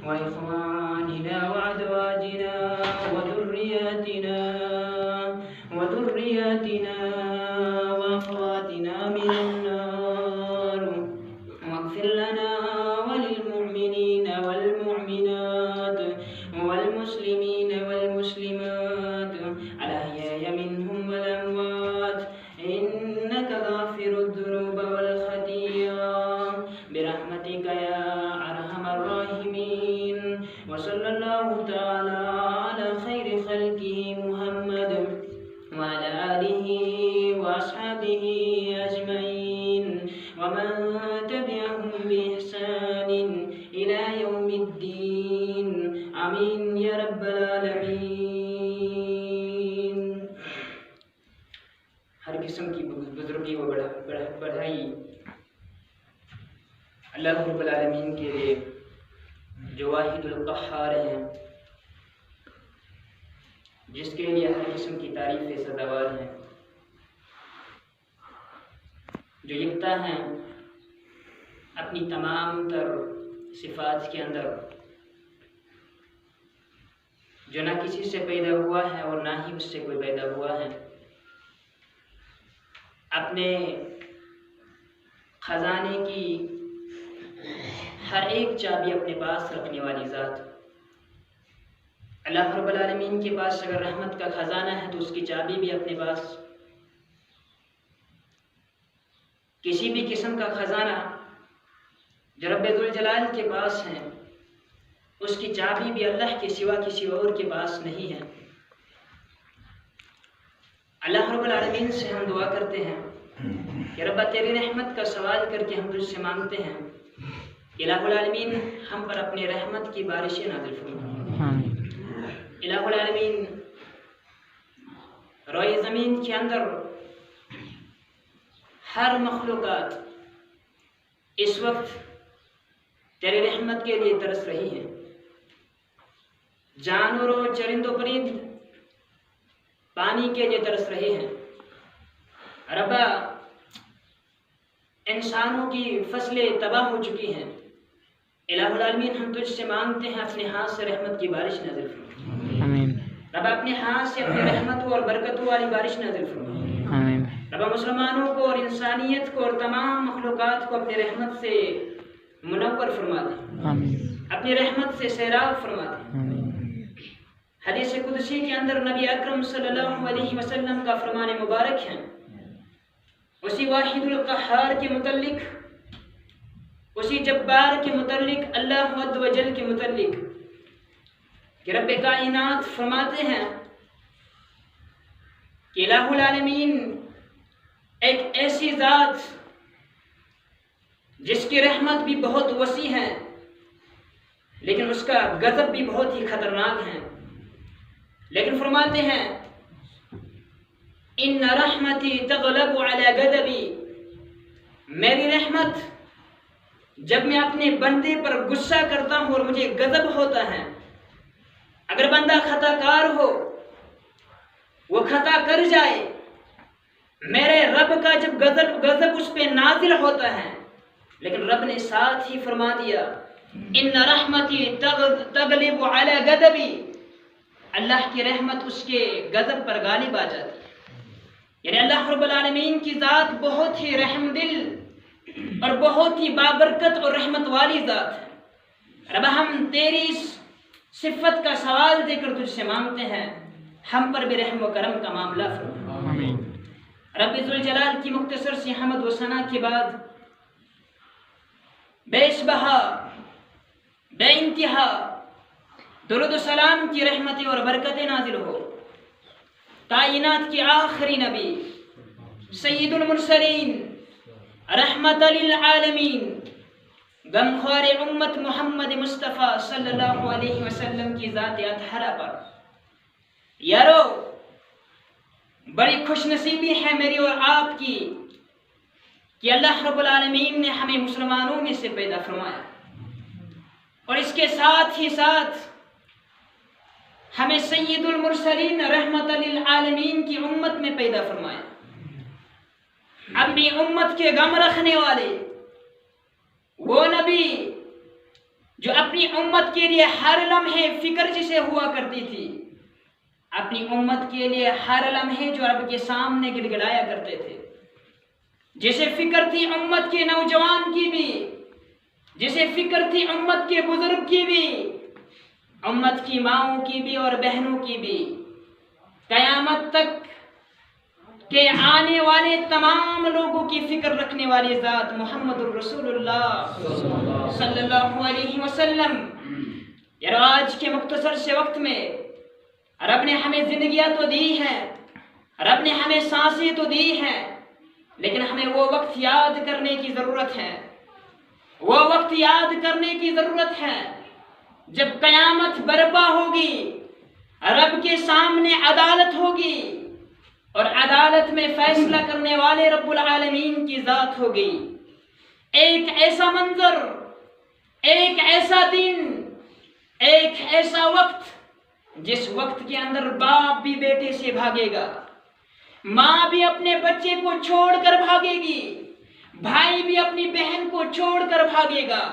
وإخواننا وأزواجنا وذرياتنا وأخواتنا من النار واغفر لنا وللمؤمنين والمؤمنات والمسلمين والمسلمات الأحياء منهم والأموات إنك غافر الذنوب والخطايا برحمتك يا أرحم الراحمين. وصلى الله تعالى على خير خلقه محمد وعلى آله وأصحابه أجمعين ومن تبعهم بإحسان إلى يوم الدين آمين يا رب العالمین. ہر قسم کی بزرگی و بڑھائی اللہ رب العالمین کے لیے جو واحد القہار ہیں، جس کے لیے ہر قسم کی تعریفیں سزاوار ہیں، جو یکتا ہیں اپنی تمام تر صفات کے اندر، جو نہ کسی سے پیدا ہوا ہے اور نہ ہی اس سے کوئی پیدا ہوا ہے، اپنے خزانے کی ہر ایک چابی اپنے پاس رکھنے والی ذات. اللہ رب العالمین کے پاس اگر رحمت کا خزانہ ہے تو اس کی چابی بھی اپنے پاس. کسی بھی قسم کا خزانہ جو رب ذوالجلال کے پاس ہے، اس کی چابی بھی اللہ کے سوا کسی اور کے پاس نہیں ہے. اللہ رب العالمین سے ہم دعا کرتے ہیں کہ رب تیری رحمت کا سوال کر کے ہم تجھ سے مانگتے ہیں کہ الہ العالمین ہم پر اپنے رحمت کی بارشیں نازل فرما. الہ العالمین روئے زمین کے اندر ہر مخلوقات اس وقت تیری رحمت کے لیے ترس رہی ہیں. جانور و چرند و پرند پانی کے لیے ترس رہے ہیں. ربا انسانوں کی فصلیں تباہ ہو چکی ہیں. الہ العالمین ہم تجھ سے مانگتے ہیں اپنے ہاتھ سے رحمت کی بارش نازل فرما. ربا اپنے ہاتھ سے اپنی رحمتوں اور برکتوں والی بارش نازل فرما. ربا مسلمانوں کو اور انسانیت کو اور تمام مخلوقات کو اپنی رحمت سے منور فرما دے، اپنی رحمت سے سیراب فرما دے. حدیث قدسی کے اندر نبی اکرم صلی اللہ علیہ وسلم کا فرمان مبارک ہے، اسی واحد القہار کے متعلق، اسی جبار کے متعلق، اللہ عز و جل کے متعلق، کہ رب کائنات فرماتے ہیں کہ الہ العالمین ایک ایسی ذات جس کی رحمت بھی بہت وسیع ہے لیکن اس کا غضب بھی بہت ہی خطرناک ہے. لیکن فرماتے ہیں ان رحمتی تغلب علی غضبی، میری رحمت جب میں اپنے بندے پر غصہ کرتا ہوں اور مجھے غضب ہوتا ہے، اگر بندہ خطا کار ہو، وہ خطا کر جائے، میرے رب کا جب غضب اس پہ نازل ہوتا ہے، لیکن رب نے ساتھ ہی فرما دیا ان رحمتی تغلب علی غضبی، اللہ کی رحمت اس کے غضب پر غالب آ جاتی ہے. یعنی اللہ رب العالمین کی ذات بہت ہی رحم دل اور بہت ہی بابرکت اور رحمت والی ذات ہے. رب ہم تیری اس صفت کا سوال دے کر تجھ سے مانگتے ہیں، ہم پر بھی رحم و کرم کا معاملہ فرما. رب ذوالجلال کی مختصر سی حمد و ثنا کے بعد بے شبہ بے انتہا درود و سلام کی رحمتیں اور برکتیں نازل ہو کائنات کی آخری نبی سید المرسلین رحمت للعالمین غمخوار امت محمد مصطفیٰ صلی اللہ علیہ وسلم کی ذات اطہرہ پر. یارو بڑی خوش نصیبی ہے میری اور آپ کی کہ اللہ رب العالمین نے ہمیں مسلمانوں میں سے پیدا فرمایا اور اس کے ساتھ ہی ساتھ ہمیں سید المرسلین رحمت للعالمین کی امت میں پیدا فرمایا. اپنی امت کے غم رکھنے والے وہ نبی جو اپنی امت کے لیے ہر لمحے فکر جسے ہوا کرتی تھی، اپنی امت کے لیے ہر لمحے جو رب کے سامنے گڑ گڑایا کرتے تھے، جسے فکر تھی امت کے نوجوان کی بھی، جسے فکر تھی امت کے بزرگ کی بھی، امت کی ماؤں کی بھی اور بہنوں کی بھی، قیامت تک کہ آنے والے تمام لوگوں کی فکر رکھنے والی ذات محمد الرسول اللہ صلی اللہ علیہ وسلم۔ یار آج کے مختصر سے وقت میں رب نے ہمیں زندگیاں تو دی ہیں، رب نے ہمیں سانسیں تو دی ہیں، لیکن ہمیں وہ وقت یاد کرنے کی ضرورت ہے، وہ وقت یاد کرنے کی ضرورت ہے جب قیامت برپا ہوگی، رب کے سامنے عدالت ہوگی اور عدالت میں فیصلہ کرنے والے رب العالمین کی ذات ہوگی۔ ایک ایسا منظر، ایک ایسا دن، ایک ایسا وقت جس وقت کے اندر باپ بھی بیٹے سے بھاگے گا، ماں بھی اپنے بچے کو چھوڑ کر بھاگے گی، بھائی بھی اپنی بہن کو چھوڑ کر بھاگے گا،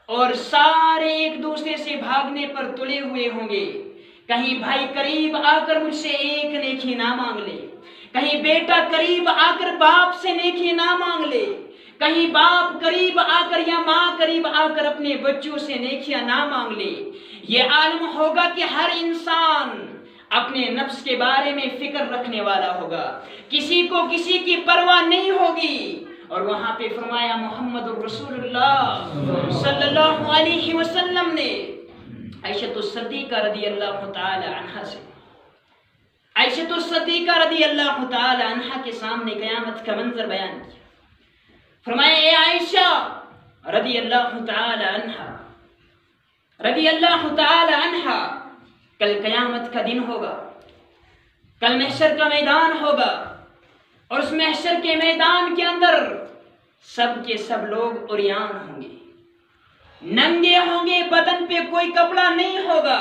اور سارے ایک دوسرے سے بھاگنے پر تلے ہوئے ہوں گے۔ کہیں بھائی قریب آ کر مجھ سے ایک نیکی نہ مانگ لے، کہیں بیٹا قریب آ کر باپ سے نیکی نہ مانگ لے، کہیں باپ قریب آ کر یا ماں قریب آ کر اپنے بچوں سے نیکیاں نہ مانگ لے۔ یہ عالم ہوگا کہ ہر انسان اپنے نفس کے بارے میں فکر رکھنے والا ہوگا، کسی کو کسی کی پرواہ نہیں ہوگی۔ اور وہاں پہ فرمایا محمد الرسول اللہ صلی اللہ علیہ وسلم نے عائشہ الصدیقہ رضی اللہ تعالی عنہا سے، عائشہ الصدیقہ رضی اللہ تعالی عنہا کے سامنے قیامت کا منظر بیان کیا۔ فرمایا اے عائشہ رضی اللہ تعالی عنہا، رضی اللہ تعالی عنہا، کل قیامت کا دن ہوگا، کل محشر کا میدان ہوگا، اور اس محشر کے میدان کے اندر سب کے سب لوگ عریان ہوں گے، ننگے ہوں گے، بدن پہ کوئی کپڑا نہیں ہوگا۔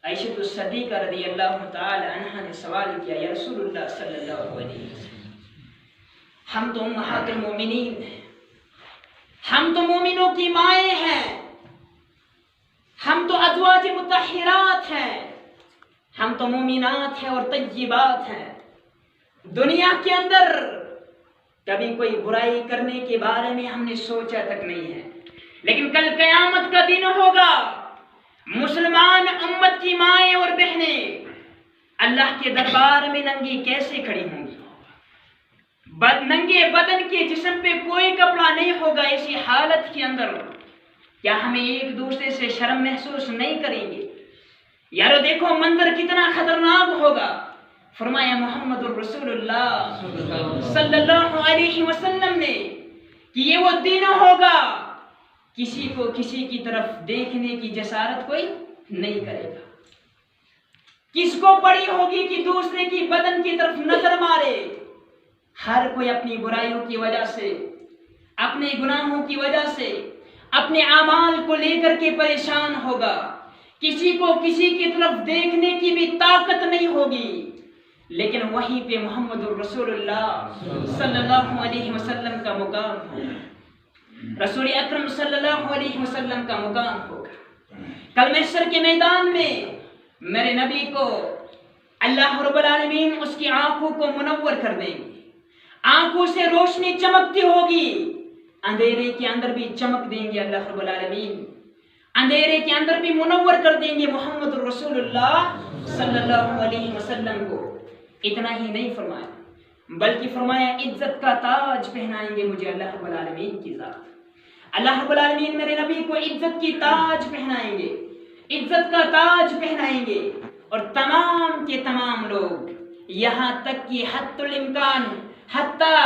عائشہ الصدیقہ رضی اللہ تعالی عنہا نے سوال کیا، یا رسول اللہ صلی اللہ علیہ وسلم، ہم تو امہات المومنین ہیں، ہم تو مومنوں کی مائیں ہیں، ہم تو ازواج مطہرات ہیں، ہم تو مومنات ہیں اور طیبات ہیں، دنیا کے اندر کبھی کوئی برائی کرنے کے بارے میں ہم نے سوچا تک نہیں ہے، لیکن کل قیامت کا دن ہوگا، مسلمان امت کی مائیں اور بہنیں اللہ کے دربار میں ننگی کیسے کھڑی ہوں گی؟ ننگے بدن کے جسم پہ کوئی کپڑا نہیں ہوگا۔ ایسی حالت کے اندر کیا ہمیں ایک دوسرے سے شرم محسوس نہیں کریں گے؟ یارو دیکھو منظر کتنا خطرناک ہوگا۔ فرمایا محمد الرسول اللہ صلی اللہ علیہ وسلم نے کہ یہ وہ دن ہوگا کسی کو کسی کی طرف دیکھنے کی جسارت کوئی نہیں کرے گا۔ کس کو پڑی ہوگی کہ دوسرے کی بدن کی طرف نظر مارے؟ ہر کوئی اپنی برائیوں کی وجہ سے، اپنے گناہوں کی وجہ سے، اپنے اعمال کو لے کر کے پریشان ہوگا، کسی کو کسی کی طرف دیکھنے کی بھی طاقت نہیں ہوگی۔ لیکن وہیں پہ محمد الرسول اللہ صلی اللہ علیہ وسلم کا مقام ہوگا، رسول اکرم صلی اللہ علیہ وسلم کا مقام ہوگا۔ کل محشر کے میدان میں میرے نبی کو اللہ رب العالمین اس کی آنکھوں کو منور کر دیں گے، آنکھوں سے روشنی چمکتی ہوگی، اندھیرے کے اندر بھی چمک دیں گے اللہ رب العالمین، اندھیرے کے اندر بھی منور کر دیں گے محمد الرسول اللہ صلی اللہ علیہ وسلم کو۔ اتنا ہی نہیں فرمایا بلکہ فرمایا عزت کا تاج پہنائیں گے مجھے اللہ رب العالمین کی ذات۔ اللہ رب العالمین میرے نبی کو عزت کی تاج پہنائیں گے، عزت کا تاج پہنائیں گے، اور تمام کے تمام لوگ یہاں تک کہ حتی الامکان، حتیٰ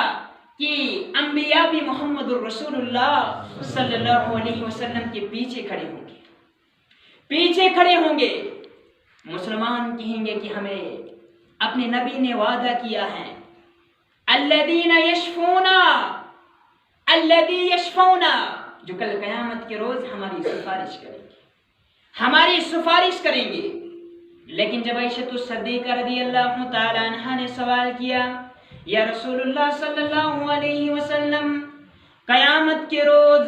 کہ انبیاء بھی محمد الرسول اللہ صلی اللہ علیہ وسلم کے پیچھے کھڑے ہوں گے، پیچھے کھڑے ہوں گے۔ مسلمان کہیں گے کہ ہمیں اپنے نبی نے وعدہ کیا ہے، الذین یشفون، الذی یشفون، جو کل قیامت کے روز ہماری سفارش کریں گے، ہماری سفارش کریں گے۔ لیکن جب عائشہ الصدیقہ رضی اللہ تعالی عنہا نے سوال کیا، یا رسول اللہ صلی اللہ علیہ وسلم، قیامت کے روز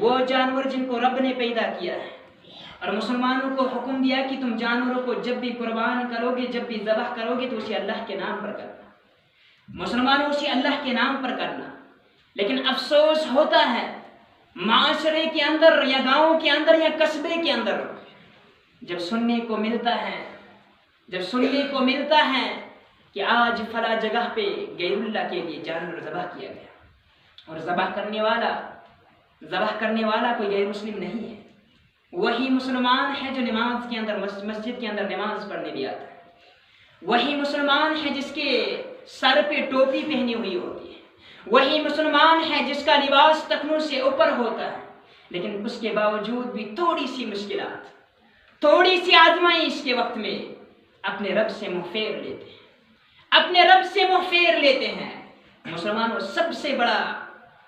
وہ جانور جن کو رب نے پیدا کیا ہے، اور مسلمانوں کو حکم دیا کہ تم جانوروں کو جب بھی قربان کرو گے، جب بھی ذبح کرو گے تو اسے اللہ کے نام پر کرنا، مسلمانوں اسے اللہ کے نام پر کرنا۔ لیکن افسوس ہوتا ہے معاشرے کے اندر یا گاؤں کے اندر یا قصبے کے اندر جب سننے کو ملتا ہے کہ آج فلاں جگہ پہ غیر اللہ کے لیے جانور ذبح کیا گیا، اور ذبح کرنے والا کوئی غیر مسلم نہیں ہے، وہی مسلمان ہے جو نماز کے اندر مسجد کے اندر نماز پڑھنے بھی آتا ہے، وہی مسلمان ہے جس کے سر پہ ٹوپی پہنی ہوئی ہوتی ہے، وہی مسلمان ہے جس کا لباس ٹخنوں سے اوپر ہوتا ہے، لیکن اس کے باوجود بھی تھوڑی سی مشکلات، تھوڑی سی آزمائش کے وقت میں اپنے رب سے منہ پھیر لیتے ہیں۔ مسلمانوں سب سے بڑا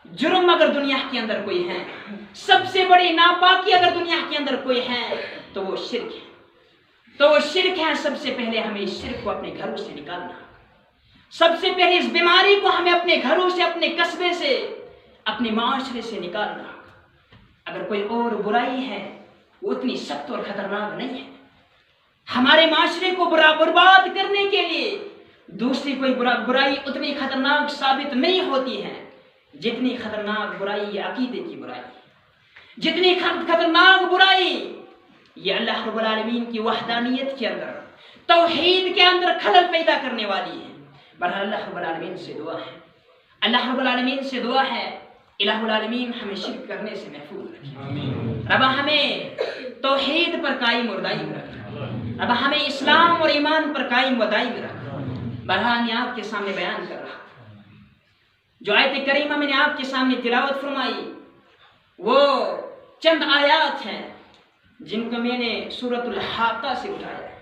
جرم اگر دنیا کے اندر کوئی ہے، سب سے بڑی ناپاکی اگر دنیا کے اندر کوئی ہے تو وہ شرک ہے۔ سب سے پہلے ہمیں اس شرک کو اپنے گھروں سے نکالنا، سب سے پہلے اس بیماری کو ہمیں اپنے گھروں سے، اپنے قصبے سے، اپنے معاشرے سے نکالنا۔ اگر کوئی اور برائی ہے وہ اتنی سخت اور خطرناک نہیں ہے، ہمارے معاشرے کو برباد کرنے کے لیے دوسری کوئی برائی اتنی خطرناک ثابت نہیں ہوتی ہے جتنی خطرناک برائی یہ عقیدے کی برائی، جتنی خطرناک برائی یہ اللہ رب العالمین کی وحدانیت کے اندر، توحید کے اندر خلل پیدا کرنے والی ہے۔ بہرحال اللہ رب العالمین سے دعا ہے الہ العالمین ہمیں شرک کرنے سے محفوظ رکھے، رب ہمیں توحید پر قائم اور دائم رکھے، رب ہمیں اسلام اور ایمان پر قائم و دائم رکھے۔ بہرحال میں آپ کے سامنے بیان کر رہا جو آیت کریمہ میں نے آپ کے سامنے تلاوت فرمائی وہ چند آیات ہیں جن کو میں نے سورۃ الحاقہ سے اٹھایا ہے۔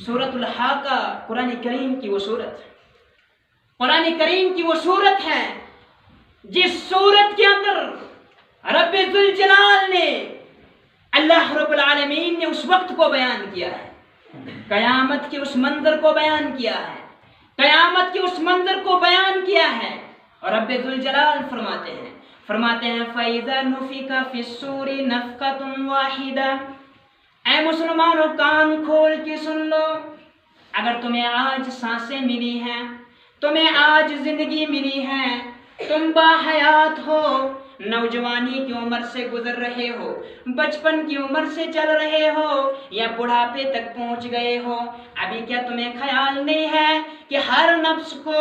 سورۃ الحاقہ قرآن کریم کی وہ سورت ہے جس سورت کے اندر رب ذوالجلال نے، اللہ رب العالمین نے اس وقت کو بیان کیا ہے، قیامت کے اس منظر کو بیان کیا ہے، اور رب ذوالجلال فرماتے ہیں فَإِذَا نُفِخَ فِي الصُّورِ نَفْخَةٌ وَاحِدَةٌ، اے مسلمانوں کان کھول کے سن لو، اگر تمہیں آج سانسیں ملی ہیں، تمہیں آج زندگی ملی ہے، تم باحیات ہو، نوجوانی کی عمر سے گزر رہے ہو، بچپن کی عمر سے چل رہے ہو، یا بڑھاپے تک پہنچ گئے ہو، ابھی کیا تمہیں خیال نہیں ہے کہ ہر نفس کو،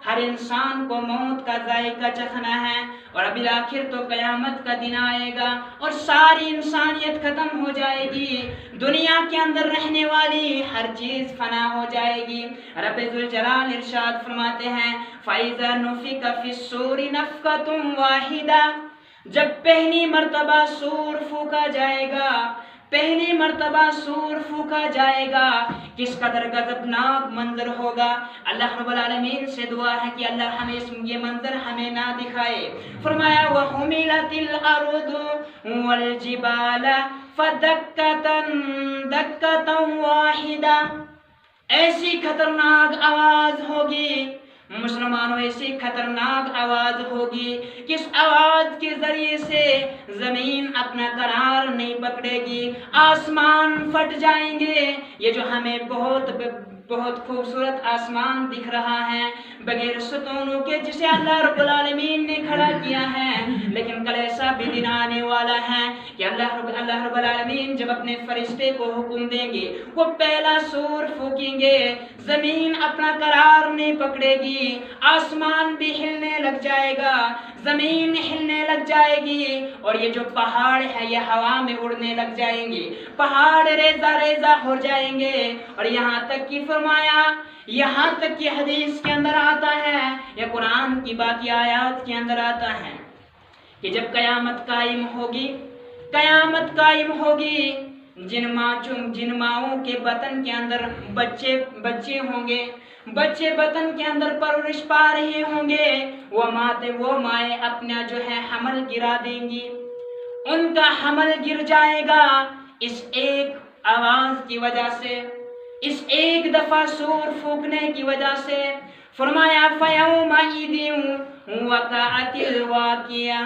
ہر انسان کو موت کا ذائقہ چکھنا ہے، اور اب بالآخر تو قیامت کا دن آئے گا اور ساری انسانیت ختم ہو جائے گی، دنیا کے اندر رہنے والی ہر چیز فنا ہو جائے گی۔ رب ذوالجلال ارشاد فرماتے ہیں فَإِذَا نُفِخَ فِي الصُّورِ نَفْخَةٌ وَاحِدَةٌ، جب پہلی مرتبہ سور پھونکا جائے گا، کس قدر غضبناک منظر ہوگا۔ اللہ رب العالمین سے دعا ہے کہ اللہ ہمیں یہ منظر ہمیں نہ دکھائے۔ فرمایا وَحُمِلَتِ الْأَرْضُ وَالْجِبَالَ فَدَكَّتْ دَكَّةً وَاحِدَةً، ایسی خطرناک آواز ہوگی مسلمانوں، ایسی خطرناک آواز ہوگی کہ اس آواز کے ذریعے سے زمین اپنا قرار نہیں پکڑے گی، آسمان پھٹ جائیں گے۔ یہ جو ہمیں بہت خوبصورت آسمان دکھ رہا ہے بغیر ستونوں کے، جسے اللہ رب العالمین نے کھڑا کیا ہے، لیکن کل ایسا بھی دن آنے والا ہے کہ اللہ رب العالمین جب اپنے فرشتے کو حکم دیں گے، وہ پہلا سور پھونکیں گے، زمین اپنا قرار نہیں پکڑے گی، آسمان بھی ہلنے لگ جائے گا، زمین ہلنے لگ جائے گی، اور یہ جو پہاڑ ہے یہ ہوا میں اڑنے لگ جائیں گے، پہاڑ ریزہ ریزہ ہو جائیں گے، اور یہاں تک کہ حدیث کے اندر آتا ہے یا قرآن کی باقی آیات کے اندر آتا ہے کہ جب قیامت قائم ہوگی، جن ماؤں کے بطن کے اندر بچے ہوں گے، بچے بطن کے اندر پرورش پا رہے ہوں گے، وہ مائیں اپنا جو ہے حمل گرا دیں گی، ان کا حمل گر جائے گا اس ایک آواز کی وجہ سے، اس ایک دفعہ سور پھونکنے کی وجہ سے۔ فرمایا فَيَوْمَئِذٍ وَقَعَتِ الْوَاقِعَةُ،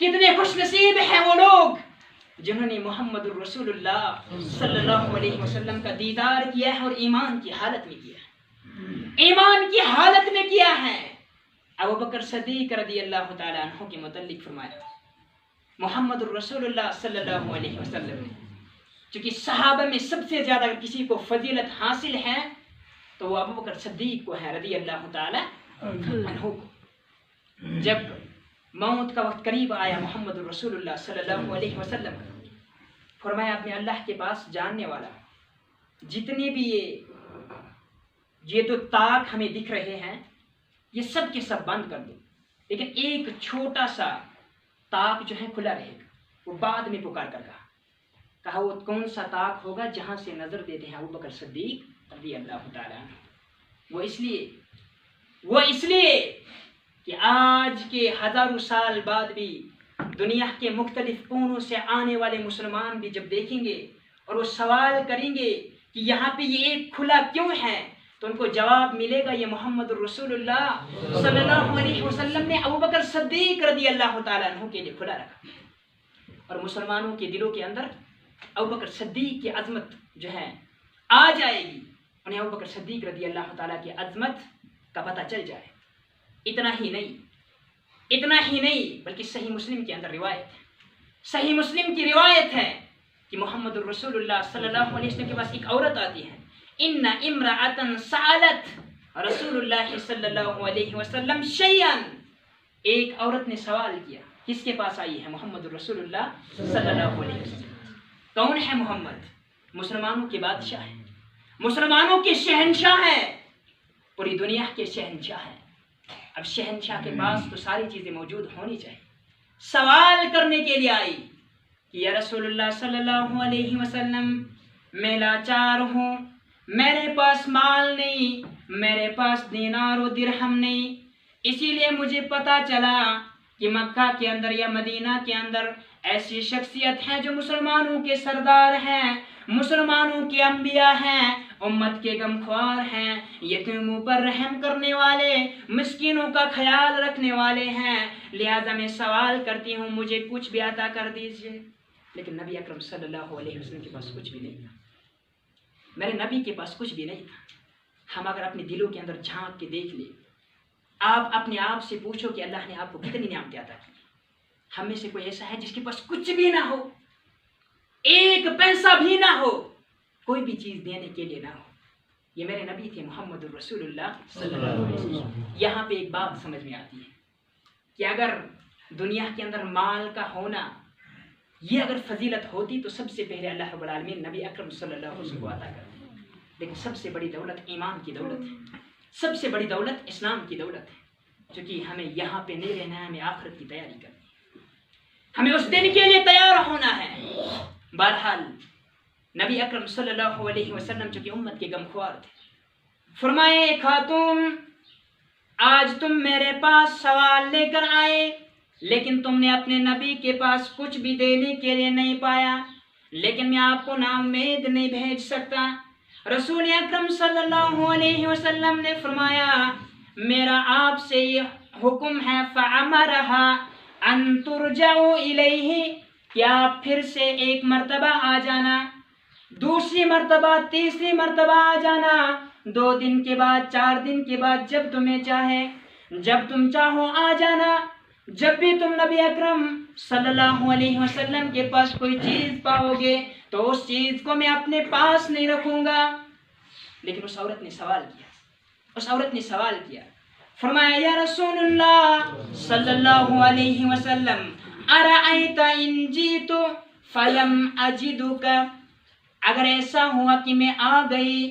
کتنے خوش نصیب ہیں وہ لوگ جنہوں نے محمد الرسول اللہ صلی اللہ علیہ وسلم کا دیدار کیا ہے اور ایمان کی حالت میں کیا ہے، ایمان کی حالت میں کیا ہے۔ ابو بکر صدیق رضی اللہ تعالیٰ عنہ کے متعلق فرمایا محمد الرسول اللہ صلی اللہ علیہ وسلم نے، چونکہ صحابہ میں سب سے زیادہ اگر کسی کو فضیلت حاصل ہے تو وہ ابو بکر صدیق کو ہے رضی اللہ تعالیٰ عنہ کو۔ جب موت کا وقت قریب آیا محمد الرسول اللہ صلی اللہ علیہ وسلم کا، فرمایا اپنے اللہ کے پاس جاننے والا جتنے بھی یہ تو طاق ہمیں دکھ رہے ہیں یہ سب کے سب بند کر دو، لیکن ایک چھوٹا سا طاق جو ہے کھلا رہے گا۔ وہ بعد میں پکار کر کہا وہ کون سا طاق ہوگا جہاں سے نظر دیتے ہیں ابو بکر صدیق رضی اللہ تعالیٰ عنہ۔ وہ اس لیے کہ آج کے ہزاروں سال بعد بھی دنیا کے مختلف کونوں سے آنے والے مسلمان بھی جب دیکھیں گے اور وہ سوال کریں گے کہ یہاں پہ یہ ایک کھلا کیوں ہے، تو ان کو جواب ملے گا یہ محمد الرسول اللہ صلی اللہ علیہ وسلم نے ابو بکر صدیق رضی اللہ تعالیٰ عنہ کے لیے کھلا رکھا۔ اور مسلمانوں کے دلوں کے اندر ابو بکر صدیق کی عظمت جو ہے آ جائے گی، انہیں ابو بکر صدیق رضی اللہ تعالیٰ کی عظمت کا پتہ چل جائے۔ اتنا ہی نہیں بلکہ صحیح مسلم کے اندر روایت ہے، صحیح مسلم کی روایت ہے کہ محمد الرسول اللہ صلی اللہ علیہ وسلم کے پاس ایک عورت آتی ہے، ان امرأة سألت رسول اللہ صلی اللہ علیہ وسلم شیئا، ایک عورت نے سوال کیا، کس کے پاس آئی ہے؟ محمد الرسول اللہ صلی اللہ علیہ وسلم۔ کون ہے محمد؟ مسلمانوں کے بادشاہ ہے، مسلمانوں کے شہنشاہ ہے، پوری دنیا کے شہنشاہ ہے۔ اب شہنشاہ کے پاس تو ساری چیزیں موجود ہونی چاہیے۔ سوال کرنے کے لیے آئی کہ یا رسول اللہ صلی اللہ علیہ وسلم میں لاچار ہوں، میرے پاس مال نہیں، میرے پاس دینار و درہم نہیں، اسی لیے مجھے پتا چلا کہ مکہ کے اندر یا مدینہ کے اندر ایسی شخصیت ہیں جو مسلمانوں کے سردار ہیں، مسلمانوں کے انبیاء ہیں، امت کے غمخوار ہیں، یتیموں پر رحم کرنے والے، مسکینوں کا خیال رکھنے والے ہیں، لہذا میں سوال کرتی ہوں مجھے کچھ بھی عطا کر دیجئے۔ لیکن نبی اکرم صلی اللہ علیہ وسلم کے پاس کچھ بھی نہیں تھا، میرے نبی کے پاس کچھ بھی نہیں تھا۔ ہم اگر اپنے دلوں کے اندر جھانک کے دیکھ لیں، آپ اپنے آپ سے پوچھو کہ اللہ نے آپ کو کتنی نعمتیں عطا کی۔ ہم میں سے کوئی ایسا ہے جس کے پاس کچھ بھی نہ ہو، ایک پیسہ بھی نہ ہو، کوئی بھی چیز دینے کے لیے نہ ہو؟ یہ میرے نبی تھے محمد الرسول اللہ صلی اللہ علیہ وسلم۔ یہاں پہ ایک بات سمجھ میں آتی ہے کہ اگر دنیا کے اندر مال کا ہونا یہ اگر فضیلت ہوتی تو سب سے پہلے اللہ رب العالمین نبی اکرم صلی اللہ علیہ وسلم کو عطا کرتے، لیکن سب سے بڑی دولت ایمان کی دولت ہے، سب سے بڑی دولت اسلام کی دولت ہے، کیونکہ ہمیں یہاں پہ نہیں رہنا ہے، ہمیں آخرت کی تیاری کرنی ہے، ہمیں اس دن کے لیے تیار ہونا ہے۔ بہرحال نبی اکرم صلی اللہ علیہ وسلم چونکہ امت کے غمخوار تھے، فرمائے خاتون آج تم میرے پاس سوال لے کر آئے، لیکن تم نے اپنے نبی کے پاس کچھ بھی دینے کے لیے نہیں پایا، لیکن میں آپ کو نا امید نہیں بھیج سکتا۔ رسول اکرم صلی اللہ علیہ وسلم نے فرمایا میرا آپ سے یہ حکم ہے فَأَمَرَهَا أَن تُرْجَعُوا إِلَيْهِ، کہ آپ پھر سے ایک مرتبہ آ جانا، دوسری مرتبہ، تیسری مرتبہ آ جانا، 2 دن کے بعد، 4 دن کے بعد، جب تمہیں چاہے، جب تم چاہو آ جانا۔ جب بھی تم نبی اکرم صلی اللہ علیہ وسلم کے پاس کوئی چیز پاؤ گے تو اس چیز کو میں اپنے پاس نہیں رکھوں گا۔ لیکن اس عورت نے سوال کیا، فرمایا یا رسول اللہ صلی اللہ علیہ وسلم ارأیت ان جیت فلم اجدک، اگر ایسا ہوا کہ میں آ گئی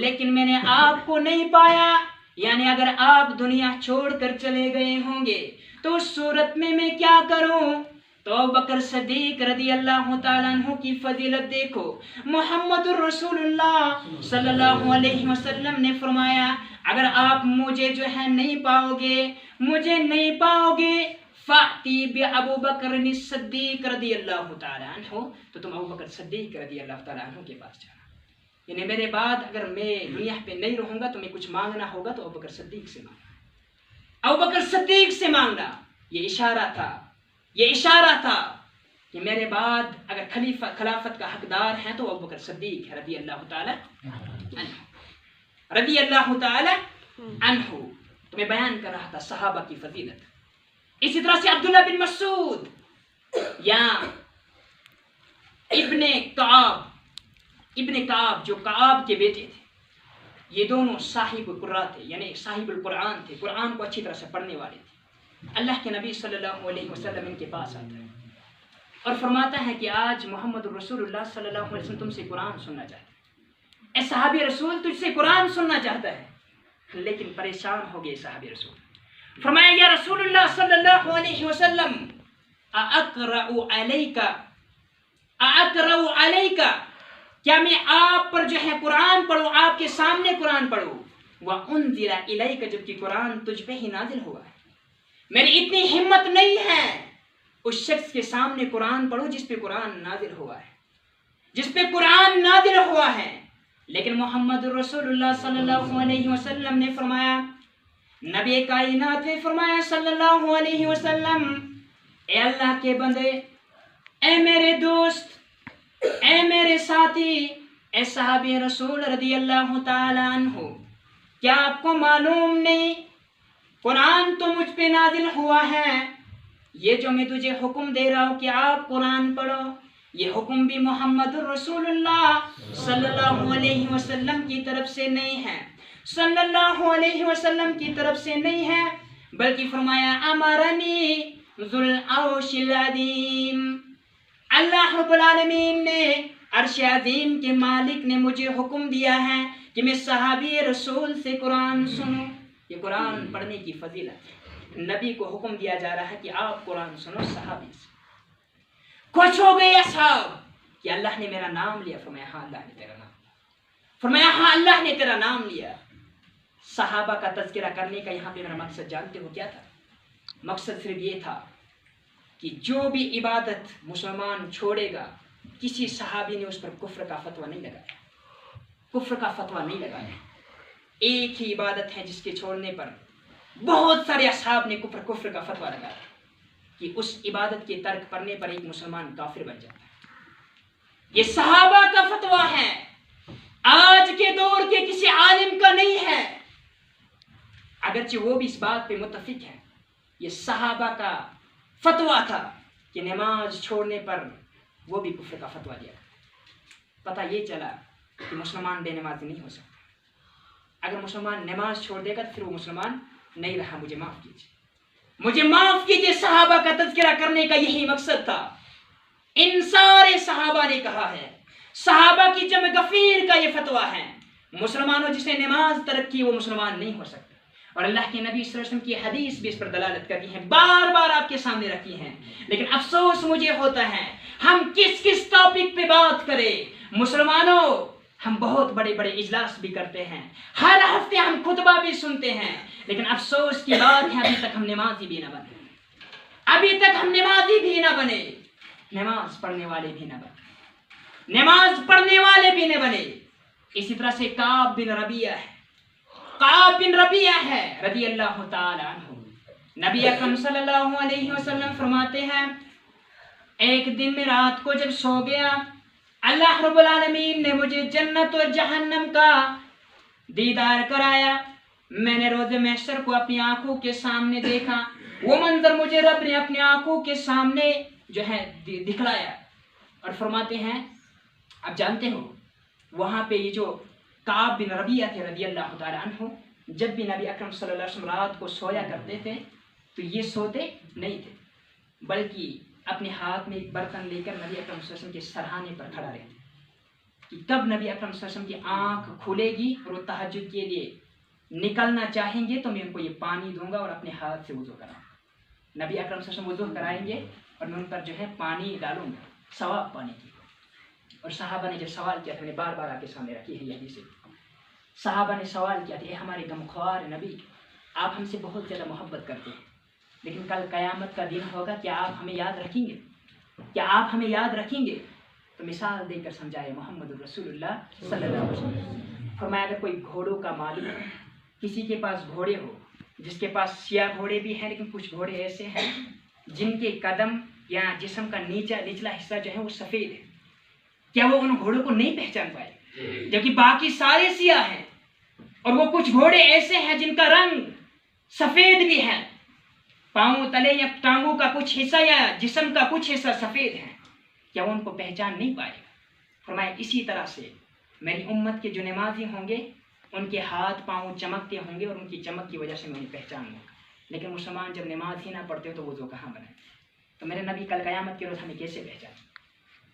لیکن میں نے آپ کو نہیں پایا، یعنی اگر آپ دنیا چھوڑ کر چلے گئے ہوں گے تو اس صورت میں کیا کروں؟ تو ابو بکر صدیق رضی اللہ تعالیٰ عنہ کی فضیلت دیکھو، محمد الرسول اللہ صلی اللہ علیہ وسلم نے فرمایا اگر آپ مجھے جو ہے نہیں پاؤ گے فَأْتِي بِأَبُو بَكْرٍ الصدیق رضی اللہ تعالیٰ عنہ، تو تم ابو بکر صدیق رضی اللہ تعالیٰ عنہ کے پاس جانا، یعنی میرے بعد اگر میں دنیا پہ نہیں رہوں گا تو میں کچھ مانگنا ہوگا تو ابو بکر صدیق سے مانگنا، ابو بکر صدیق سے مانگنا۔ یہ اشارہ تھا یہ اشارہ تھا کہ میرے بعد اگر خلافت کا حقدار ہیں تو ابو بکر صدیق ہے رضی اللہ تعالی عنہ، رضی اللہ تعالی عنہ۔ تو میں بیان کر رہا تھا صحابہ کی فضیلت۔ اسی طرح سے عبداللہ بن مسعود یا ابن کعب جو کعب کے بیٹے تھے، یہ دونوں صاحب القرآن تھے، یعنی صاحب القرآن تھے، قرآن کو اچھی طرح سے پڑھنے والے تھے۔ اللہ کے نبی صلی اللہ علیہ وسلم ان کے پاس آتا ہے اور فرماتا ہے کہ آج محمد رسول اللہ صلی اللہ علیہ وسلم تم سے قرآن سننا چاہتا ہے، اے صحابی رسول تجھ سے قرآن سننا چاہتا ہے۔ لیکن پریشان ہو گئے صحابی رسول، فرمایا یا رسول اللہ صلی اللہ علیہ وسلم اقرأ علیک، کیا میں آپ پر جو ہے قرآن پڑھوں، آپ کے سامنے قرآن پڑھوں؟ وَأُنزِلَ إِلَيْكَ، جبکہ قرآن تجھ پہ ہی نازل ہوا ہے۔ میری اتنی ہمت نہیں ہے اس شخص کے سامنے قرآن پڑھوں جس پہ قرآن نازل ہوا ہے، جس پہ قرآن نازل ہوا ہے۔ لیکن محمد رسول اللہ صلی اللہ علیہ وسلم نے فرمایا، نبی کائنات نے فرمایا صلی اللہ علیہ وسلم، اے اللہ کے بندے، اے میرے دوست، اے میرے ساتھی، اے صحابی رسول رضی اللہ تعالی عنہ، کیا آپ کو معلوم نہیں قرآن تو مجھ پہ نازل ہوا ہے، یہ جو میں تجھے حکم دے رہا ہوں کہ آپ قرآن پڑھو، یہ حکم بھی محمد رسول اللہ صلی اللہ علیہ وسلم کی طرف سے نہیں ہے، صلی اللہ علیہ وسلم کی طرف سے نہیں ہے، بلکہ فرمایا امرنی ذو العرش العظیم، اللہ رب العالمین نے عرش عظیم کے مالک نے مجھے حکم دیا ہے کہ میں صحابی رسول سے قرآن سنوں۔ یہ قرآن پڑھنے کی فضیلت ہے، نبی کو حکم دیا جا رہا ہے کہ آپ قرآن سنو صحابی سے۔ خوش ہو گئے اصحاب کہ اللہ نے میرا نام لیا، فرمایا ہاں اللہ نے تیرا نام لیا، فرمایا ہاں اللہ نے تیرا نام لیا۔ صحابہ کا تذکرہ کرنے کا یہاں پہ میرا مقصد جانتے ہو کیا تھا؟ مقصد صرف یہ تھا کہ جو بھی عبادت مسلمان چھوڑے گا، کسی صحابی نے اس پر کفر کا فتویٰ نہیں لگایا، کفر کا فتویٰ نہیں لگایا۔ ایک ہی عبادت ہے جس کے چھوڑنے پر بہت سارے اصحاب نے کفر کا فتویٰ لگایا کہ اس عبادت کے ترک کرنے پر ایک مسلمان کافر بن جاتا ہے۔ یہ صحابہ کا فتویٰ ہے، آج کے دور کے کسی عالم کا نہیں ہے، اگرچہ وہ بھی اس بات پہ متفق ہے۔ یہ صحابہ کا فتویٰ تھا کہ نماز چھوڑنے پر وہ بھی کفر کا فتویٰ دیا۔ پتہ یہ چلا کہ مسلمان بے نمازی نہیں ہو سکتا، اگر مسلمان نماز چھوڑ دے گا تو پھر وہ مسلمان نہیں رہا۔ مجھے معاف کیجیے، مجھے معاف کیجیے، صحابہ کا تذکرہ کرنے کا یہی مقصد تھا۔ ان سارے صحابہ نے کہا ہے، صحابہ کی جمع غفیر کا یہ فتویٰ ہے، مسلمانوں جس نے نماز ترک کی وہ مسلمان نہیں ہو سکتا۔ اور اللہ کے نبی صلی اللہ علیہ وسلم کی حدیث بھی اس پر دلالت کرتی ہے، بار بار آپ کے سامنے رکھی ہیں، لیکن افسوس مجھے ہوتا ہے ہم کس ٹاپک پہ بات کریں۔ مسلمانوں، ہم بہت بڑے بڑے اجلاس بھی کرتے ہیں، ہر ہفتے ہم خطبہ بھی سنتے ہیں، لیکن افسوس کی بات ہے ابھی تک ہم نمازی بھی نہ بنے، ابھی تک ہم نمازی بھی نہ بنے، نماز پڑھنے والے بھی نہ بنے، نماز پڑھنے والے بھی نہ بنے۔ اسی طرح سے کعب بن ربیعہ ہے رضی اللہ تعالی عنہ۔ نبی اکرم صلی اللہ علیہ وسلم فرماتے ہیں، ایک دن میں رات کو جب سو گیا، اللہ رب العالمین نے مجھے جنت اور جہنم کا دیدار کرایا، میں نے روز محشر کو اپنی آنکھوں کے سامنے دیکھا، وہ منظر مجھے رب نے اپنی آنکھوں کے سامنے جو ہے دکھلایا۔ اور فرماتے ہیں، آپ جانتے ہو وہاں پہ یہ جو کعب بن ربیعہ تھے رضی اللہ تعالی عنہ، جب بھی نبی اکرم صلی اللہ علیہ وسلم رات کو سویا کرتے تھے تو یہ سوتے نہیں تھے، بلکہ اپنے ہاتھ میں ایک برتن لے کر نبی اکرم صلی اللہ علیہ وسلم کے سرہانے پر کھڑا رہتے کہ کب نبی اکرم صلی اللہ علیہ وسلم کی آنکھ کھلے گی اور وہ تہجد کے لیے نکلنا چاہیں گے تو میں ان کو یہ پانی دوں گا اور اپنے ہاتھ سے وضو کراؤں گا۔ نبی اکرم صلی اللہ علیہ وسلم وضو کرائیں گے اور میں ان پر جو ہے پانی ڈالوں گا، ثواب پانی کی۔ اور صحابہ نے جب سوال کیا تھا، میں نے بار بار آپ کے سامنے رکھی ہے یہ حدیث، صحابہ نے سوال کیا تھا، اے ہمارے غمخوار نبی، آپ ہم سے بہت زیادہ محبت کرتے ہیں، لیکن کل قیامت کا دن ہوگا، کیا آپ ہمیں یاد رکھیں گے؟ کیا آپ ہمیں یاد رکھیں گے؟ تو مثال دے کر سمجھائے محمد رسول اللہ صلی اللہ علیہ وسلم۔ فرمایا اگر کوئی گھوڑوں کا مالک ہے، کسی کے پاس گھوڑے ہو، جس کے پاس سیاہ گھوڑے بھی ہیں لیکن کچھ گھوڑے ایسے ہیں جن کے قدم یا جسم کا نچلا حصہ جو ہے وہ سفید ہے، کیا وہ ان گھوڑوں کو نہیں پہچان پائے؟ جبکہ باقی سارے سیاہ ہیں، اور وہ کچھ گھوڑے ایسے ہیں جن کا رنگ سفید بھی ہے، پاؤں تلے یا ٹانگوں کا کچھ حصہ یا جسم کا کچھ حصہ سفید ہے، کیا وہ ان کو پہچان نہیں پائے گا؟ فرمایا اسی طرح سے میری امت کے جو نمازی ہوں گے ان کے ہاتھ پاؤں چمکتے ہوں گے، اور ان کی چمک کی وجہ سے میں انہیں پہچان لوں گا۔ لیکن مسلمان جب نماز ہی نہ پڑھتے ہو تو وضو کہاں بنائے؟ تو میرے نبی کل قیامت کے روز ہمیں کیسے پہچانے؟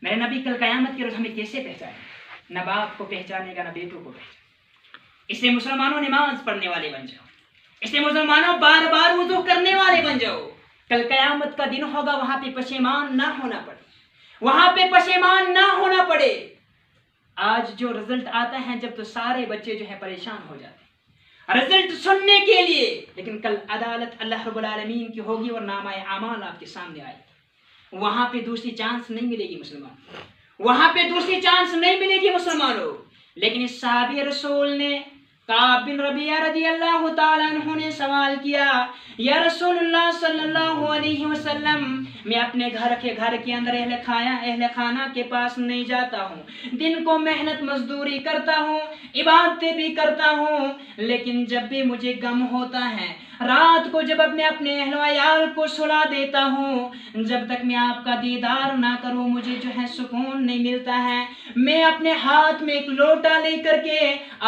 میرے نبی کل قیامت کے روز ہمیں کیسے پہچانے؟ نہ باپ کو پہچانے گا، نہ بیٹوں کو پہچانے۔ اس لیے مسلمانوں نماز پڑھنے والے بن جاؤ، اس لیے مسلمانوں بار بار وضو کرنے والے بن جاؤ۔ کل قیامت کا دن ہوگا، وہاں پہ پشیمان نہ ہونا پڑے، وہاں پہ پشیمان نہ ہونا پڑے۔ آج جو رزلٹ آتا ہے جب، تو سارے بچے جو ہے پریشان ہو جاتے ہیں رزلٹ سننے کے لیے، لیکن کل عدالت اللہ رب العالمین کی ہوگی اور نامہ اعمال آپ کے سامنے آئے گی، وہاں پہ دوسری چانس نہیں ملے گی مسلمان، وہاں پہ دوسری چانس نہیں ملے گی مسلمانوں۔ لیکن اس صحابی رسول نے کعب بن ربیعہ رضی اللہ تعالیٰ عنہ نے سوال کیا، یا رسول اللہ صلی اللہ علیہ وسلم، میں اپنے گھر کے اندر اہل خانہ کے پاس نہیں جاتا ہوں، دن کو محنت مزدوری کرتا ہوں، عبادتیں بھی کرتا ہوں، لیکن جب بھی مجھے غم ہوتا ہے، رات کو جب میں اپنے اہل وعیال کو سلا دیتا ہوں، جب تک میں آپ کا دیدار نہ کروں مجھے جو ہے سکون نہیں ملتا ہے۔ میں اپنے ہاتھ میں ایک لوٹا لے کر کے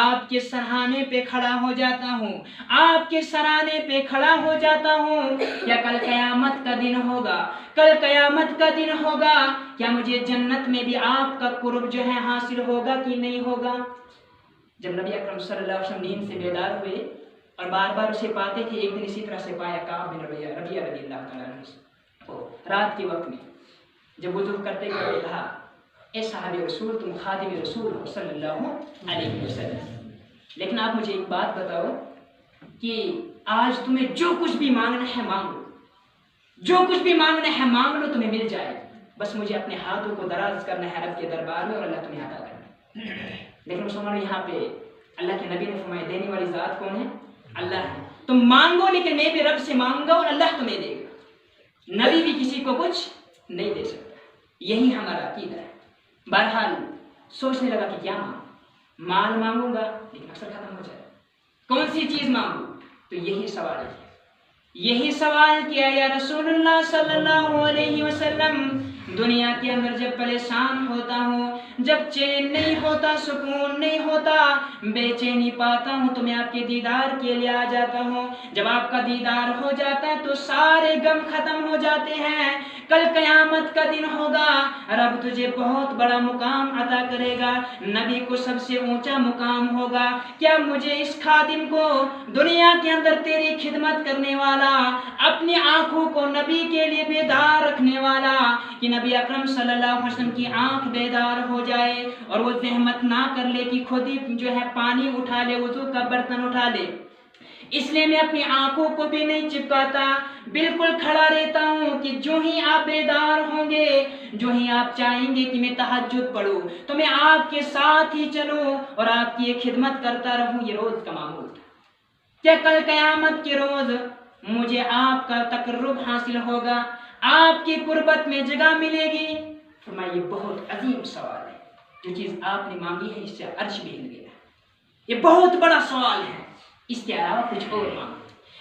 آپ کے سرانے پہ کھڑا ہو جاتا ہوں، آپ کے سرانے پہ کھڑا ہو جاتا ہوں۔ کیا کل قیامت کا دن ہوگا، کل قیامت کا دن ہوگا، کیا مجھے جنت میں بھی آپ کا قرب جو ہے حاصل ہوگا کہ نہیں ہوگا؟ جب نبی اکرم صلی اللہ علیہ وسلم نیند سے بیدار ہوئے اور بار بار اسے پاتے تھے، ایک دن اسی طرح سے پایا کعب بن ربیعہ رضی اللہ تعالیٰ عنہ سے رات کے وقت میں، جب وضو کرتے کرتے کہا، اے صحابی رسول، تم خادم رسول ہو صلی اللہ علیہ وسلم، لیکن آپ مجھے ایک بات بتاؤ کہ آج تمہیں جو کچھ بھی مانگنا ہے مانگ لو، جو کچھ بھی مانگنا ہے مانگ لو، تمہیں مل جائے، بس مجھے اپنے ہاتھوں کو دراز کرنا ہے رب کے دربار میں اور اللہ تمہیں عطا کرنا۔ لیکن مسلمان یہاں پہ اللہ کے نبی نے فرمایا دینے والی ذات کون ہے؟ اللہ ہے۔ تم مانگو، لیکن میں بھی رب سے مانگوں گا اور اللہ تمہیں دے گا، نبی بھی کسی کو کچھ نہیں دے سکتا۔ یہی ہمارا عقیدہ ہے۔ بہرحال سوچنے لگا کہ کیا مانگوں، مال مانگوں گا لیکن اکثر ختم ہو جائے، کون سی چیز مانگوں؟ تو یہی سوال ہے، یہی سوال کیا، یا رسول اللہ صلی اللہ علیہ وسلم، دنیا کے اندر جب پریشان ہوتا ہوں، جب چین نہیں ہوتا، سکون نہیں ہوتا، بے چینی پاتا ہوں، تو میں آپ کے دیدار کے لیے آ جاتا ہوں، جب آپ کا دیدار ہو جاتا ہے تو سارے غم ختم ہو جاتے ہیں۔ کل قیامت کا دن ہوگا، رب تجھے بہت بڑا مقام عطا کرے گا، نبی کو سب سے اونچا مقام ہوگا۔ کیا مجھے اس خادم کو، دنیا کے اندر تیری خدمت کرنے والا، اپنی آنکھوں کو نبی کے لیے بیدار رکھنے والا، کہ نبی اکرم صلی اللہ علیہ وسلم کی آنکھ بیدار ہو جائے اور وہ زحمت نہ کر لے کہ خود ہی جو ہے پانی اٹھا لے، وضو کا برتن اٹھا لے، اس لیے میں اپنی آنکھوں کو بھی نہیں چپکاتا، بالکل کھڑا رہتا ہوں کہ جو ہی آپ بیدار ہوں گے، جو ہی آپ چاہیں گے کہ میں تہجد پڑھوں، تو میں آپ کے ساتھ ہی چلوں اور آپ کی یہ خدمت کرتا رہوں۔ یہ روز کا معمول تھا۔ کیا کل قیامت کے روز مجھے آپ کا تقرب حاصل ہوگا، آپ کی قربت میں جگہ ملے گی؟ فرمایا یہ بہت عظیم سوال ہے، جو چیز آپ نے مانگی ہے اس سے عرش بھی ہل گیا، یہ بہت بڑا سوال ہے، اس کے علاوہ کچھ اور مانگو۔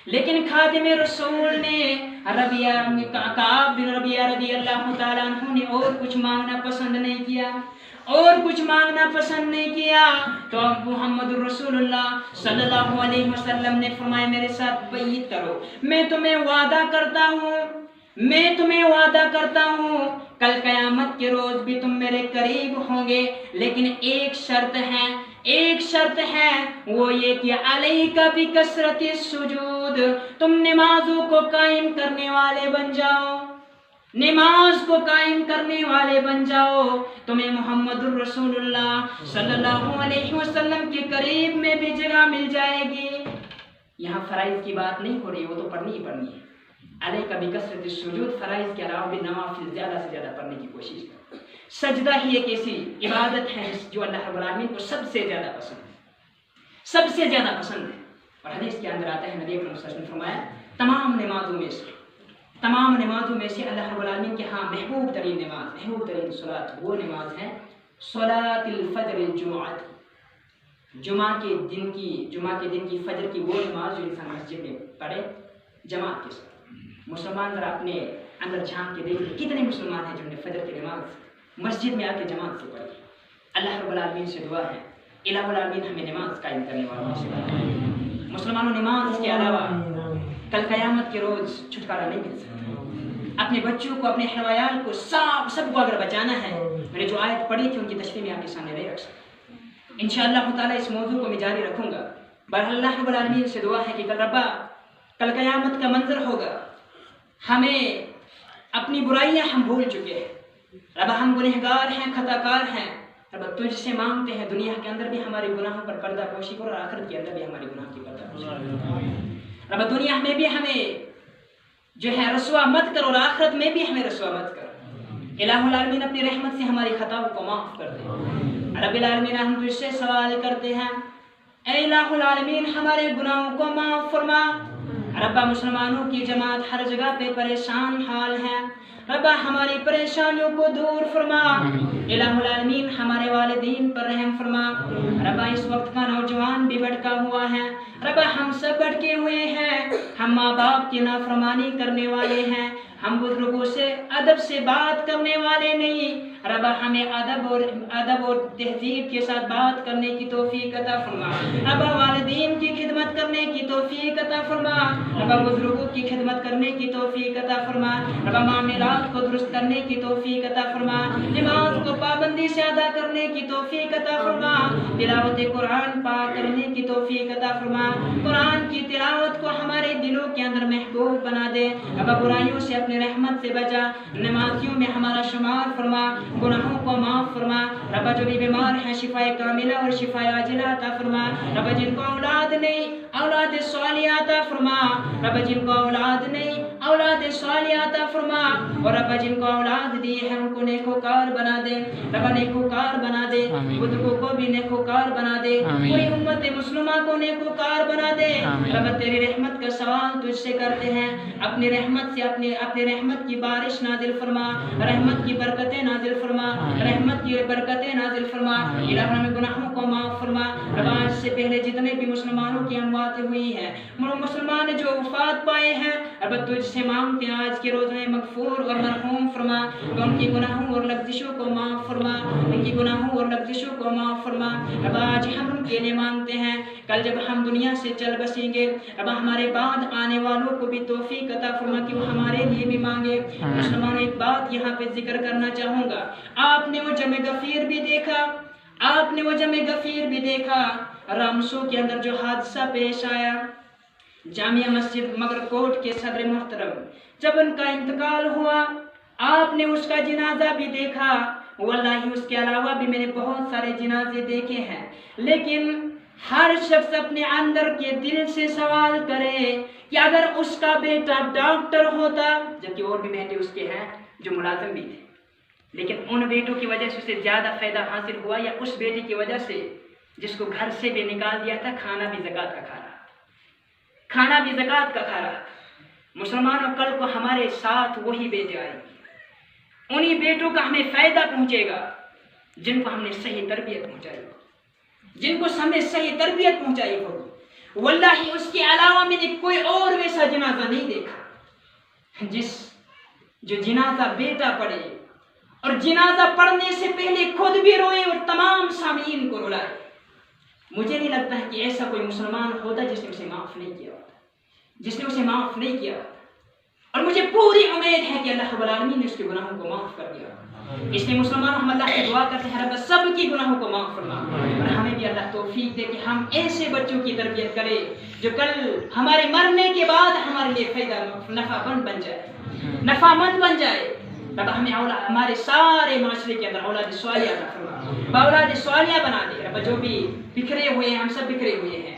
لیکن خادم رسول نے کعب بن ربیعہ رضی اللہ تعالیٰ عنہ نے اور کچھ مانگنا پسند نہیں کیا، اور کچھ مانگنا پسند نہیں کیا، تو محمد رسول اللہ صلی اللہ علیہ وسلم نے فرمایا میرے ساتھ بیعت کرو، میں تمہیں وعدہ کرتا ہوں، میں تمہیں وعدہ کرتا ہوں کل قیامت کے روز بھی تم میرے قریب ہوں گے، لیکن ایک شرط ہے، ایک شرط ہے، وہ یہ کہ علیک بکثرت السجود، تم نمازوں کو قائم کرنے والے بن جاؤ، نماز کو قائم کرنے والے بن جاؤ، تمہیں محمد الرسول اللہ صلی اللہ علیہ وسلم کے قریب میں بھی جگہ مل جائے گی۔ یہاں فرائض کی بات نہیں ہو رہی، وہ تو پڑھنی ہی پڑھنی ہے۔ علیک بکثرت السجود، فرائض کے علاوہ بھی نوافل زیادہ سے زیادہ پڑھنے کی کوشش کرو۔ سجدہ ہی ایک ایسی عبادت ہے جو اللہ رب العالمین کو سب سے زیادہ پسند ہے، سب سے زیادہ پسند ہے۔ اور حدیث کے اندر آتا ہے نبی اکرم صلی اللہ علیہ وسلم نے فرمایا تمام نمازوں میں سے تمام نمازوں میں سے اللہ رب العالمین کے ہاں محبوب ترین نماز، محبوب ترین صلاۃ وہ نماز ہے صلاۃ الفجر الجمعۃ، جمعہ کے دن کی فجر کی وہ نماز جو انسان مسجد میں پڑھے جماعت کے ساتھ۔ مسلمان ذرا اپنے اندر جھانک کے دیکھیں کتنے مسلمان ہیں جنہوں نے فجر کی نماز مسجد میں آ کے جماعت سے پڑھی۔ اللہ رب العالمین سے دعا ہے الہ العالمین ہمیں نماز قائم کرنے والوں سے بنائے۔ مسلمانوں نماز کے علاوہ کل قیامت کے روز چھٹکارا نہیں مل سکتا۔ اپنے بچوں کو، اپنے اہل وعیال کو، سب کو اگر بچانا ہے، میں نے جو آیت پڑھی تھی ان کی تشریح میں آپ کے سامنے نہیں رکھ سکتا۔ انشاءاللہ تعالیٰ اس موضوع کو میں جاری رکھوں گا۔ بہرحال اللہ رب العالمین سے دعا ہے کہ کل قیامت کا منظر ہوگا، ہمیں اپنی برائیاں ہم بھول چکے ہیں، رب ہم گنہگار ہیں، خطا کار ہیں، رب تجھ سے مانگتے ہیں دنیا کے اندر بھی ہمارے گناہوں پر پردہ پوشی کرو اور آخرت کے اندر بھی ہمارے گناہ کی پردہ پوشی کرو۔ رب دنیا میں بھی ہمیں جو ہے رسوا مت کر اور آخرت میں بھی ہمیں رسوا مت کر۔ الہ العالمین اپنی رحمت سے ہماری خطاؤں کو معاف کر دے۔ رب العالمین ہم تجھ سے سوال کرتے ہیں اے الہ العالمین ہمارے گناہوں کو معاف فرما۔ رب مسلمانوں کی جماعت ہر جگہ پہ پریشان حال ہے، رب ہماری پریشانیوں کو دور فرما۔ الہ العالمین ہمارے والدین پر رحم فرما۔ رب اس وقت کا نوجوان بھی بھٹکا ہوا ہے، رب ہم سب بھٹکے ہوئے ہیں، ہم ماں باپ کی نافرمانی کرنے والے ہیں، ہم بزرگوں سے ادب سے بات کرنے والے نہیں، رب ہمیں ادب اور تہذیب کے ساتھ بات کرنے کی توفیق عطا فرما۔ رب والدین کی خدمت کرنے کی توفیق عطا فرما، رب بزرگوں کی خدمت کرنے کی توفیق عطا فرما، رب معاملات کو درست کرنے کی توفیق عطا فرما، نماز کو پابندی سے ادا کرنے کی توفیق عطا فرما، تلاوت قرآن پاک کرنے کی توفیق عطا فرما، قرآن کی تلاوت کو ہمارے دلوں کے اندر محبوب بنا دے، رب برائیوں سے اپنے رحمت سے بچا، نمازیوں میں ہمارا شمار فرما، گناہوں کو معاف فرما، رب جو بھی بیمار ہیں شفا کاملہ اور شفا عاجلہ عطا فرما، رب جن کو اولاد نہیں اولاد صالحہ عطا فرما، رب جن کو اولاد نہیں اولاد صالحہ عطا فرما، اور رب جن کو اولاد دی ہے ان کو نیکوکار بنا دے، رب نیکوکار بنا دے، بزرگوں کو بھی نیکوکار بنا دے، پوری امت مسلمہ کو نیکوکار بنا دے، رب تیری رحمت کا سوال تجھ سے کرتے ہیں، اپنی رحمت سے اپنے رحمت کی بارش نازل فرما، رحمت کی برکتیں نازل فرما، رحمت کی برکتیں نازل فرما، الہ ہمیں گناہوں کو معاف فرما، رب آج سے پہلے جتنے بھی مسلمانوں کی اموات ہوئی ہیں، مسلمان جو وفات پائے ہیں، رب تجھ سے مانگتے ہیں آج کے روز میں مغفور اور مرحوم فرما، ان کی گناہوں اور لغزشوں کو معاف فرما، ان کی گناہوں اور لغزشوں کو معاف فرما، رب آج ہم ان کے لیے مانگتے ہیں کل جب ہم دنیا سے چل بسیں گے، رب ہمارے بعد آنے والوں کو بھی توفیق عطا فرما کہ وہ ہمارے لیے بھی مانگے۔ مسلمانوں ایک بات یہاں پہ ذکر کرنا چاہوں گا، آپ نے وہ جمع غفیر بھی دیکھا، آپ نے وہ جمع غفیر بھی دیکھا، رامسو کے اندر جو حادثہ پیش آیا، جامعہ مسجد مگر کوٹ کے صدر محترم جب ان کا انتقال ہوا، آپ نے اس کا جنازہ بھی دیکھا، واللہ اس کے علاوہ بھی میں نے بہت سارے جنازے دیکھے ہیں، لیکن ہر شخص اپنے اندر کے دل سے سوال کرے کہ اگر اس کا بیٹا ڈاکٹر ہوتا، جبکہ اور بھی بیٹے اس کے ہیں جو ملازم بھی تھے، لیکن ان بیٹوں کی وجہ سے اسے زیادہ فائدہ حاصل ہوا، یا اس بیٹے کی وجہ سے جس کو گھر سے بھی نکال دیا تھا کھانا بھی زکوٰۃ کا کھا رہا، کھانا بھی زکوٰۃ کا کھا رہا۔ مسلمانوں کل کو ہمارے ساتھ وہی بیٹے آئے گی، انہی بیٹوں کا ہمیں فائدہ پہنچے گا جن کو ہم نے صحیح تربیت پہنچائی ہو، جن کو ہم نے صحیح تربیت پہنچائی ہو۔ واللہ اس کے علاوہ میں نے کوئی اور ویسا جنازہ نہیں دیکھا جو جنازہ بیٹا پڑھے اور جنازہ پڑھنے سے پہلے خود بھی روئے اور تمام سامعین کو رلائے۔ مجھے نہیں لگتا ہے کہ ایسا کوئی مسلمان ہوتا جس نے اسے معاف نہیں کیا ہوتا، اور مجھے پوری امید ہے کہ اللہ رب العالمین نے اس کے گناہوں کو معاف کر دیا۔ اس لیے مسلمانوں ہم اللہ سے دعا کرتے ہیں رب سب کی گناہوں کو معاف فرما، اور ہمیں بھی اللہ توفیق دے کہ ہم ایسے بچوں کی تربیت کریں جو کل ہمارے مرنے کے بعد ہمارے لیے فائدہ نفع مند بن جائے۔ رب ہمیں ہمارے سارے معاشرے کے اندر اولاد صالحہ عطا فرما، اولاد صالحہ بنا دے۔ رب جو بھی بکھرے ہوئے ہیں، ہم سب بکھرے ہوئے ہیں،